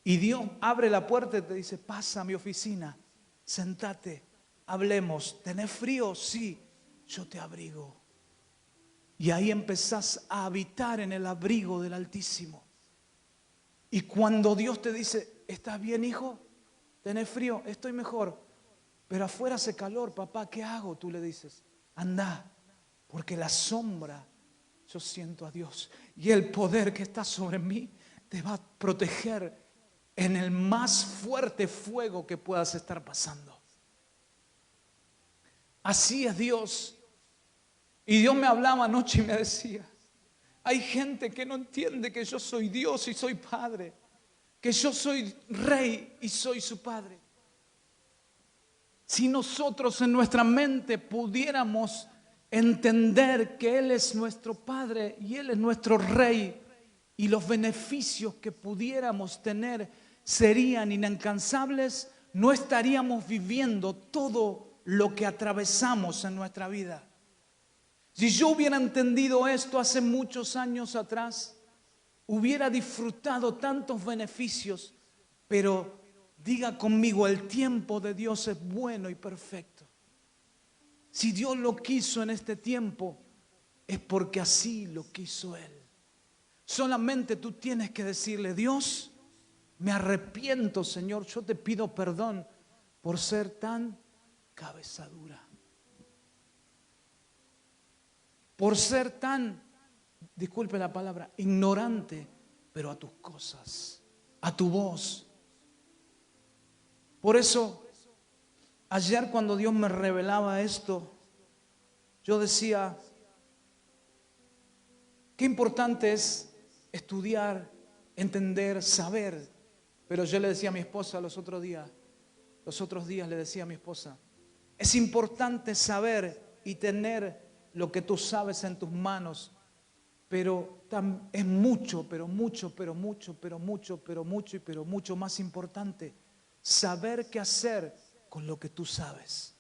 Y Dios abre la puerta y te dice, pasa a mi oficina, sentate, hablemos. ¿Tenés frío? Sí, yo te abrigo. Y ahí empezás a habitar en el abrigo del Altísimo. Y cuando Dios te dice, ¿estás bien, hijo? ¿Tenés frío? Estoy mejor. Pero afuera hace calor, papá, ¿qué hago? Tú le dices, anda, porque la sombra, yo siento a Dios. Y el poder que está sobre mí te va a proteger en el más fuerte fuego que puedas estar pasando. Así es Dios. Y Dios me hablaba anoche y me decía, hay gente que no entiende que yo soy Dios y soy Padre, que yo soy Rey y soy su Padre. Si nosotros en nuestra mente pudiéramos entender que Él es nuestro Padre y Él es nuestro Rey, y los beneficios que pudiéramos tener serían inalcanzables, no estaríamos viviendo todo lo que atravesamos en nuestra vida. Si yo hubiera entendido esto hace muchos años atrás, hubiera disfrutado tantos beneficios, pero diga conmigo, el tiempo de Dios es bueno y perfecto. Si Dios lo quiso en este tiempo, es porque así lo quiso Él. Solamente tú tienes que decirle: Dios, me arrepiento, Señor, yo te pido perdón por ser tan cabeza dura, por ser tan, disculpe la palabra, ignorante, pero a tus cosas, a tu voz. Por eso, ayer cuando Dios me revelaba esto, yo decía, qué importante es estudiar, entender, saber. Pero yo le decía a mi esposa los otros días le decía a mi esposa, es importante saber y tener lo que tú sabes en tus manos, pero es mucho más importante saber qué hacer con lo que tú sabes.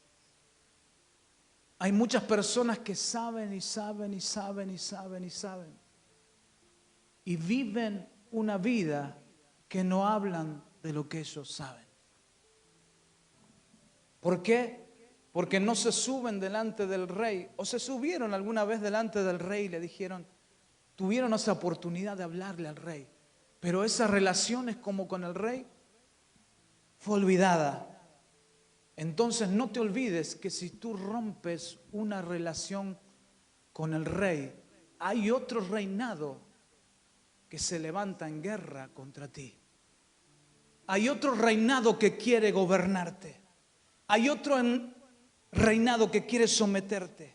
Hay muchas personas que saben y viven una vida que no hablan de lo que ellos saben. ¿Por qué? Porque no se suben delante del rey, o se subieron alguna vez delante del rey y le dijeron, tuvieron esa oportunidad de hablarle al rey, pero esa relación es como con el rey, fue olvidada. Entonces no te olvides que si tú rompes una relación con el rey, hay otro reinado que se levanta en guerra contra ti. Hay otro reinado que quiere gobernarte. Hay otro reinado que quiere someterte.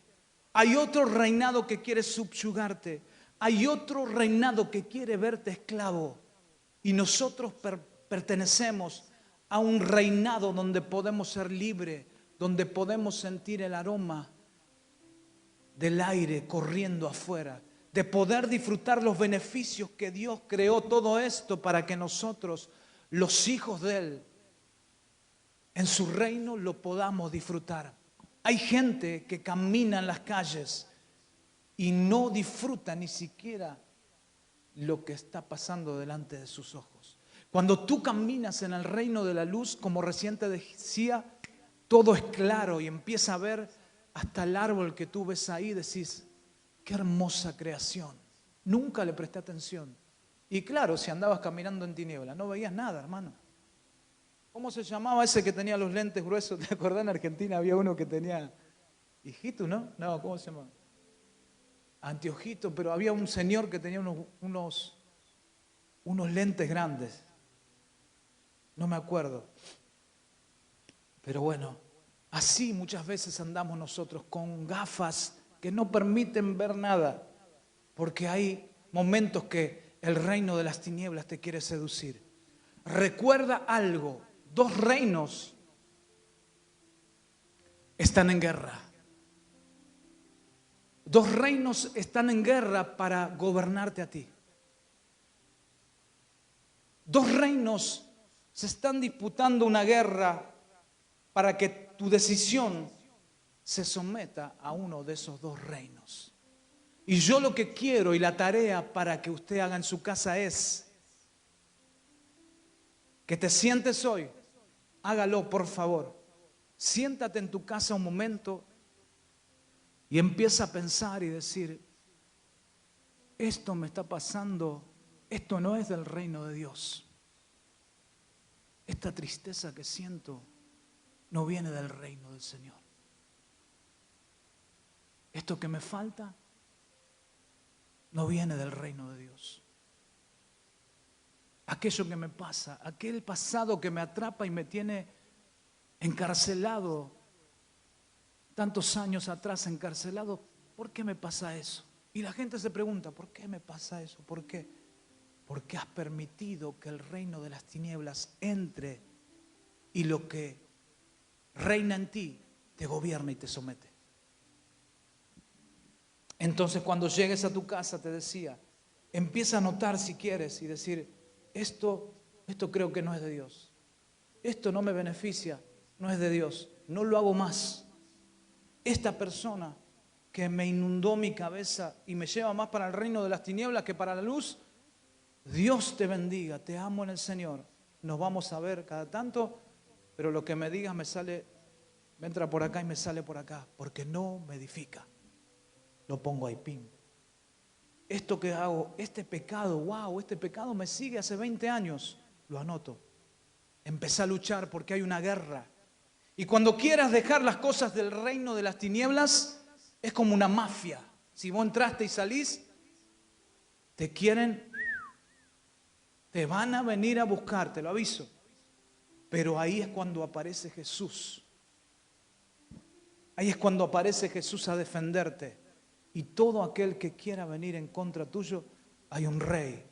Hay otro reinado que quiere subyugarte. Hay otro reinado que quiere verte esclavo. Y nosotros pertenecemos a un reinado donde podemos ser libres, donde podemos sentir el aroma del aire corriendo afuera, de poder disfrutar los beneficios que Dios creó todo esto para que nosotros, los hijos de Él, en su reino lo podamos disfrutar. Hay gente que camina en las calles y no disfruta ni siquiera lo que está pasando delante de sus ojos. Cuando tú caminas en el reino de la luz, como recién te decía, todo es claro y empieza a ver hasta el árbol que tú ves ahí, decís, qué hermosa creación. Nunca le presté atención. Y claro, si andabas caminando en tiniebla, no veías nada, hermano. ¿Cómo se llamaba ese que tenía los lentes gruesos? ¿Te acordás? En Argentina había uno que tenía hijito, ¿no? No, ¿cómo se llama? Anteojito, pero había un señor que tenía unos lentes grandes. No me acuerdo. Pero bueno, así muchas veces andamos nosotros con gafas que no permiten ver nada, porque hay momentos que el reino de las tinieblas te quiere seducir. Recuerda algo, 2 reinos están en guerra. 2 reinos están en guerra para gobernarte a ti. 2 reinos se están disputando una guerra para que tu decisión se someta a uno de esos 2 reinos. Y yo lo que quiero y la tarea para que usted haga en su casa es que te sientes hoy, hágalo por favor. Siéntate en tu casa un momento y empieza a pensar y decir, esto me está pasando, esto no es del reino de Dios. Esta tristeza que siento no viene del reino del Señor. Esto que me falta no viene del reino de Dios. Aquello que me pasa, aquel pasado que me atrapa y me tiene encarcelado, tantos años atrás encarcelado, ¿por qué me pasa eso? Y la gente se pregunta, ¿por qué me pasa eso? ¿Por qué? Porque has permitido que el reino de las tinieblas entre y lo que reina en ti te gobierna y te somete. Entonces cuando llegues a tu casa, te decía, Empieza a notar si quieres y decir, esto creo que no es de Dios. Esto no me beneficia, no es de Dios. No lo hago más. Esta persona que me inundó mi cabeza y me lleva más para el reino de las tinieblas que para la luz, Dios te bendiga, te amo en el Señor. Nos vamos a ver cada tanto, pero lo que me digas me entra por acá y me sale por acá, porque no me edifica. Lo pongo ahí, pim. Esto que hago, este pecado, wow, este pecado me sigue hace 20 años, lo anoto. Empecé a luchar porque hay una guerra. Y cuando quieras dejar las cosas del reino de las tinieblas, es como una mafia. Si vos entraste y salís, te van a venir a buscar, te lo aviso. Pero ahí es cuando aparece Jesús. Ahí es cuando aparece Jesús a defenderte. Y todo aquel que quiera venir en contra tuyo, hay un rey.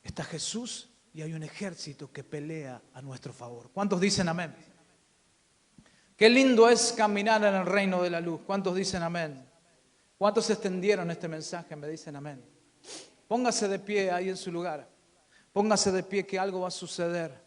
Está Jesús y hay un ejército que pelea a nuestro favor. ¿Cuántos dicen amén? Qué lindo es caminar en el reino de la luz. ¿Cuántos dicen amén? ¿Cuántos extendieron este mensaje? Me dicen amén. Póngase de pie ahí en su lugar. Póngase de pie que algo va a suceder.